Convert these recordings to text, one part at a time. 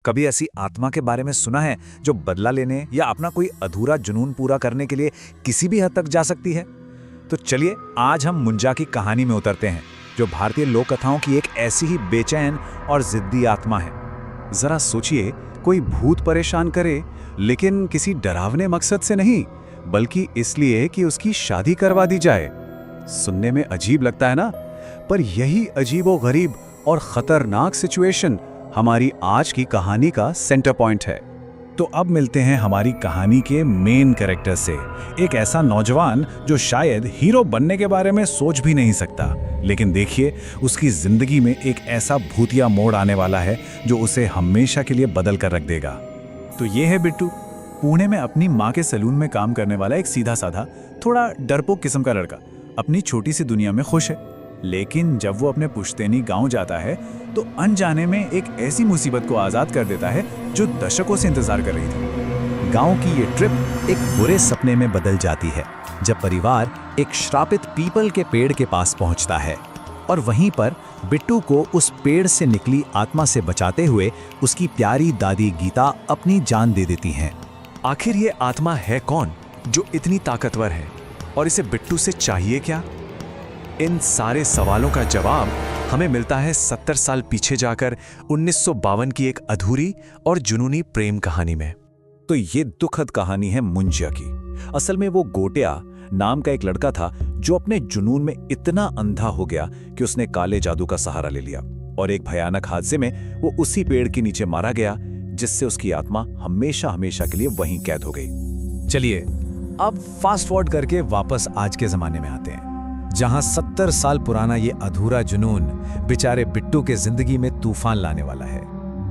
कभी ऐसी आत्मा के बारे में सुना है जो बदला लेने या अपना कोई अधूरा जुनून पूरा करने के लिए किसी भी हद तक जा सकती है? तो चलिए आज हम मुंजा की कहानी में उतरते हैं, जो भारतीय लोक कथाओं की एक ऐसी ही बेचैन और जिद्दी आत्मा है। जरा सोचिए, कोई भूत परेशान करे, लेकिन किसी डरावने मकसद से नहीं, बल्कि इसलिए कि उसकी शादी करवा दी जाए। सुनने में अजीब लगता है ना? पर यही अजीबोगरीब और खतरनाक सिचुएशन हमारी आज की कहानी का सेंटर पॉइंट है। तो अब मिलते हैं हमारी कहानी के मेन कैरेक्टर से, एक ऐसा नौजवान जो शायद हीरो बनने के बारे में सोच भी नहीं सकता, लेकिन देखिए उसकी जिंदगी में एक ऐसा भूतिया मोड़ आने वाला है जो उसे हमेशा के लिए बदल कर रख देगा। तो ये है बिट्टू, पुणे में अपनी माँ के सैलून में काम करने वाला एक सीधा साधा, थोड़ा डरपोक किस्म का लड़का। अपनी छोटी सी दुनिया में खुश है, लेकिन जब वो अपने पुश्तैनी गांव जाता है तो अनजाने में एक ऐसी मुसीबत को आज़ाद कर देता है जो दशकों से इंतजार कर रही थी। गांव की ये ट्रिप एक बुरे सपने में बदल जाती है जब परिवार एक श्रापित पीपल के पेड़ के पास पहुंचता है, और वहीं पर बिट्टू को उस पेड़ से निकली आत्मा से बचाते हुए उसकी प्यारी दादी गीता अपनी जान दे देती हैं। आखिर ये आत्मा है कौन जो इतनी ताकतवर है, और इसे बिट्टू से चाहिए क्या? इन सारे सवालों का जवाब हमें मिलता है 70 साल पीछे जाकर 1952 की एक अधूरी और जुनूनी प्रेम कहानी में। तो ये दुखद कहानी है मुंजिया की। असल में वो गोटिया नाम का एक लड़का था जो अपने जुनून में इतना अंधा हो गया कि उसने काले जादू का सहारा ले लिया, और एक भयानक हादसे में वो उसी पेड़ के नीचे मारा गया, जिससे उसकी आत्मा हमेशा हमेशा के लिए वहीं कैद हो गई। चलिए अब फास्ट फॉरवर्ड करके वापस आज के जमाने में आते हैं, जहां 70 साल पुराना ये अधूरा जुनून बेचारे बिट्टू के जिंदगी में तूफान लाने वाला है।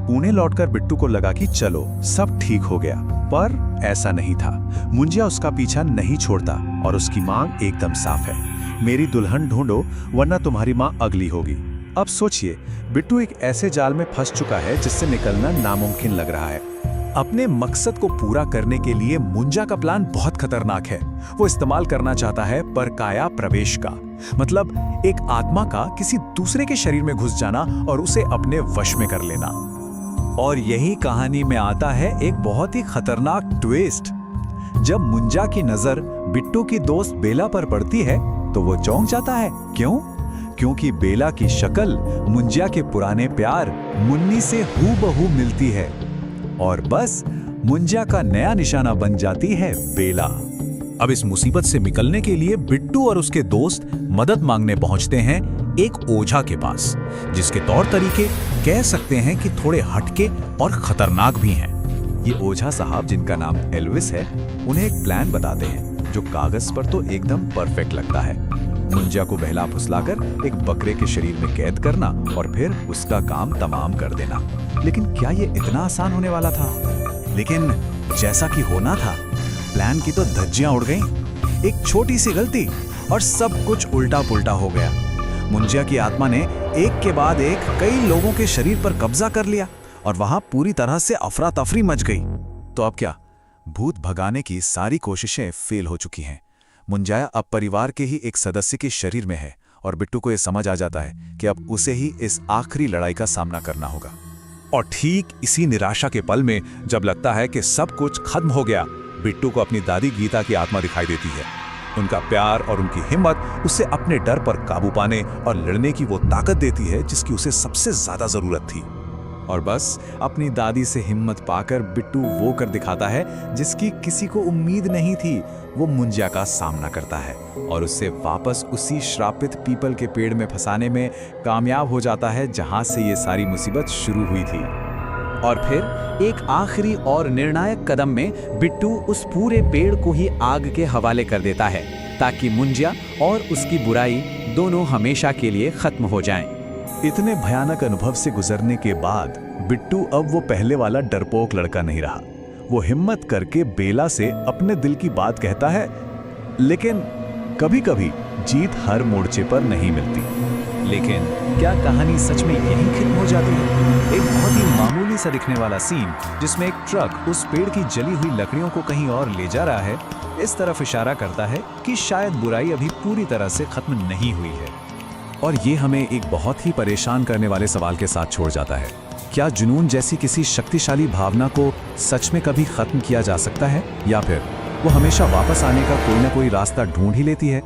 पुणे लौटकर बिट्टू को लगा कि चलो सब ठीक हो गया, पर ऐसा नहीं था। मुंजिया उसका पीछा नहीं छोड़ता और उसकी मांग एकदम साफ है, मेरी दुल्हन ढूंढो वरना तुम्हारी मां अगली होगी। अब सोचिए, बिट्टू एक ऐसे जाल में फंस चुका है जिससे निकलना नामुमकिन लग रहा है। अपने मकसद को पूरा करने के लिए मुंजा का प्लान बहुत खतरनाक है। वो इस्तेमाल करना चाहता है परकाया प्रवेश का, मतलब एक आत्मा का किसी दूसरे के शरीर में घुस जाना और उसे अपने वश में कर लेना। और यही कहानी में आता है एक बहुत ही खतरनाक ट्विस्ट। जब मुंजा की नजर बिट्टू की दोस्त बेला पर पड़ती है तो वो चौंक जाता है। क्यों? क्योंकि बेला की शक्ल मुंजिया के पुराने प्यार मुन्नी से हूबहू मिलती है, और बस मुंजिया का नया निशाना बन जाती है बेला। अब इस मुसीबत से निकलने के लिए बिट्टू और उसके दोस्त मदद मांगने पहुंचते हैं एक ओझा के पास, जिसके तौर तरीके कह सकते हैं कि थोड़े हटके और खतरनाक भी हैं। ये ओझा साहब, जिनका नाम एल्विस है, उन्हें एक प्लान बताते हैं जो कागज पर तो एकदम परफेक्ट लगता है। मुंजिया को बहला फुसलाकर एक बकरे के शरीर में कैद करना और फिर उसका काम तमाम कर देना। लेकिन क्या ये इतना आसान होने वाला था? लेकिन जैसा कि होना था, प्लान की तो धज्जियां उड़ गईं। एक छोटी सी गलती और सब कुछ उल्टा पुल्टा हो गया। मुंजिया की आत्मा ने एक के बाद एक कई लोगों के शरीर पर कब्जा कर लिया और वहां पूरी तरह से अफरा तफरी मच गई। तो अब क्या? भूत भगाने की सारी कोशिशें फेल हो चुकी हैं। मुंजिया अब परिवार के ही एक सदस्य के शरीर में है, और बिट्टू को यह समझ आ जाता है कि अब उसे ही इस आखिरी लड़ाई का सामना करना होगा। और ठीक इसी निराशा के पल में जब लगता है कि सब कुछ खत्म हो गया, बिट्टू को अपनी दादी गीता की आत्मा दिखाई देती है। उनका प्यार और उनकी हिम्मत उसे अपने डर पर काबू पाने और लड़ने की वो ताकत देती है जिसकी उसे सबसे ज्यादा जरूरत थी। और बस अपनी दादी से हिम्मत पाकर बिट्टू वो कर दिखाता है जिसकी किसी को उम्मीद नहीं थी। वो मुंजिया का सामना करता है और उससे वापस उसी श्रापित पीपल के पेड़ में फंसाने में कामयाब हो जाता है जहां से ये सारी मुसीबत शुरू हुई थी। और फिर एक आखिरी और निर्णायक कदम में बिट्टू उस पूरे पेड़ को ही आग के हवाले कर देता है, ताकि मुंजिया और उसकी बुराई दोनों हमेशा के लिए खत्म हो जाएं। इतने भयानक अनुभव से गुजरने के बाद बिट्टू अब वो पहले वाला डरपोक लड़का नहीं रहा। वो हिम्मत करके बेला से अपने दिल की बात कहता है, लेकिन कभी-कभी जीत हर मोर्चे पर नहीं मिलती। लेकिन क्या कहानी सच में यहीं खत्म हो जाती है? एक बहुत ही मामूली सा दिखने वाला सीन जिसमें एक ट्रक उस पेड़ की जली हुई लकड़ियों को कहीं और ले जा रहा है, इस तरफ इशारा करता है कि शायद बुराई अभी पूरी तरह से खत्म नहीं हुई है। और ये हमें एक बहुत ही परेशान करने वाले सवाल के साथ छोड़ जाता है, क्या जुनून जैसी किसी शक्तिशाली भावना को सच में कभी खत्म किया जा सकता है, या फिर वो हमेशा वापस आने का कोई ना कोई रास्ता ढूंढ ही लेती है?